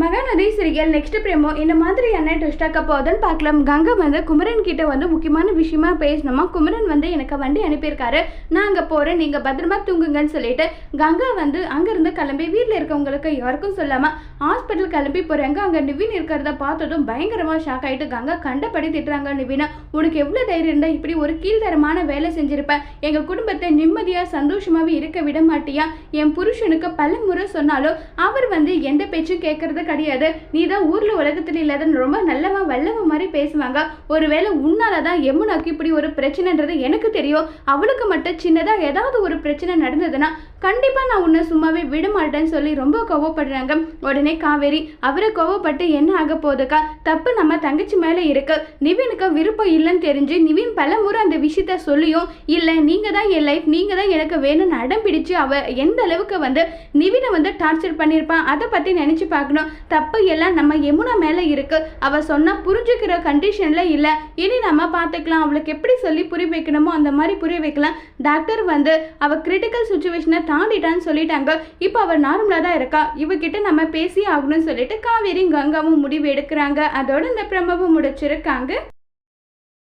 Mahanadi serial next பிரேமோ இந்த மாதிரியான ட்விஸ்டாக்க போகுதுன்னு பார்க்கலாம். கங்கா வந்து குமரன் கிட்ட வந்து முக்கியமான விஷயமா பேசணுமா. குமரன் வந்து எனக்கு வண்டி அனுப்பியிருக்காரு, நான் அங்கே போகிறேன், நீங்கள் பத்திரமா தூங்குங்கன்னு சொல்லிட்டு கங்கா வந்து அங்கேருந்து கிளம்பி வீட்டில் இருக்கவங்களுக்கு யாருக்கும் சொல்லாமல் ஹாஸ்பிட்டல் கிளம்பி போகிறாங்க. அங்கே நிவின் இருக்கிறத பார்த்ததும் பயங்கரமாக ஷாக் ஆகிட்டு கங்கா கண்டபடி திட்டுறாங்க. நிவினா, உனக்கு எவ்வளோ தைரியம் இருந்தால் இப்படி ஒரு கீழ்த்தரமான வேலை செஞ்சிருப்பேன், எங்கள் குடும்பத்தை நிம்மதியாக சந்தோஷமாகவே இருக்க விட மாட்டியா? என் புருஷனுக்கு பல முறை சொன்னாலும் அவர் வந்து எந்த பேச்சும் கேட்கறது கிடையாது. நீ தான் ஊர்ல உலகத்துல இல்லாதன்னு ரொம்ப நல்லவா வல்லவ மாதிரி பேசுவாங்க. ஒருவேளை உன்னாலதான் யமுனாக்கு இப்படி ஒரு பிரச்சனைன்றது எனக்கு தெரியும். அவளுக்கு மட்டும் சின்னதா ஏதாவது ஒரு பிரச்சனை நடந்ததுன்னா கண்டிப்பா நான் உன்னை சும்மாவே விட மாட்டேன்னு சொல்லி ரொம்ப கோவப்படுறாங்க. உடனே காவேரி, அவரை கோவப்பட்டு என்ன ஆக போகுதுக்கா, தப்பு நம்ம தங்கச்சி மேல இருக்கு. நிவினுக்கு விருப்பம் இல்லைன்னு தெரிஞ்சு நிவின் பல முறை அந்த விஷயத்த சொல்லியும் இல்லை நீங்க தான் என் லைஃப், நீங்க தான் எனக்கு வேணும்னு அடம் பிடிச்சு அவ எந்த அளவுக்கு வந்து நிவினை வந்து டார்ச்சர் பண்ணியிருப்பான் அதை பத்தி நினைச்சு பார்க்கணும். தப்பு எல்லாம் நம்ம யமுனா மேல இருக்கு. அவ சொன்னா புரிஞ்சுக்கிற கண்டிஷன்ல இல்ல. இனி நம்ம பார்த்துக்கலாம், அவளுக்கு எப்படி சொல்லி புரிய வைக்கணுமோ அந்த மாதிரி புரிய வைக்கலாம். டாக்டர் வந்து அவ கிரிட்டிக்கல் சுச்சுவேஷனை தாண்டிட்டான்னு சொல்லிட்டாங்க. இப்போ அவ நார்மலா தான் இருக்கா, இவகிட்ட நம்ம பேசி ஆகணும்னு சொல்லிட்டு காவேரி கங்காவும் முடிவு எடுக்கிறாங்க. அதோட இந்த பிரமவும் முடிச்சிருக்காங்க.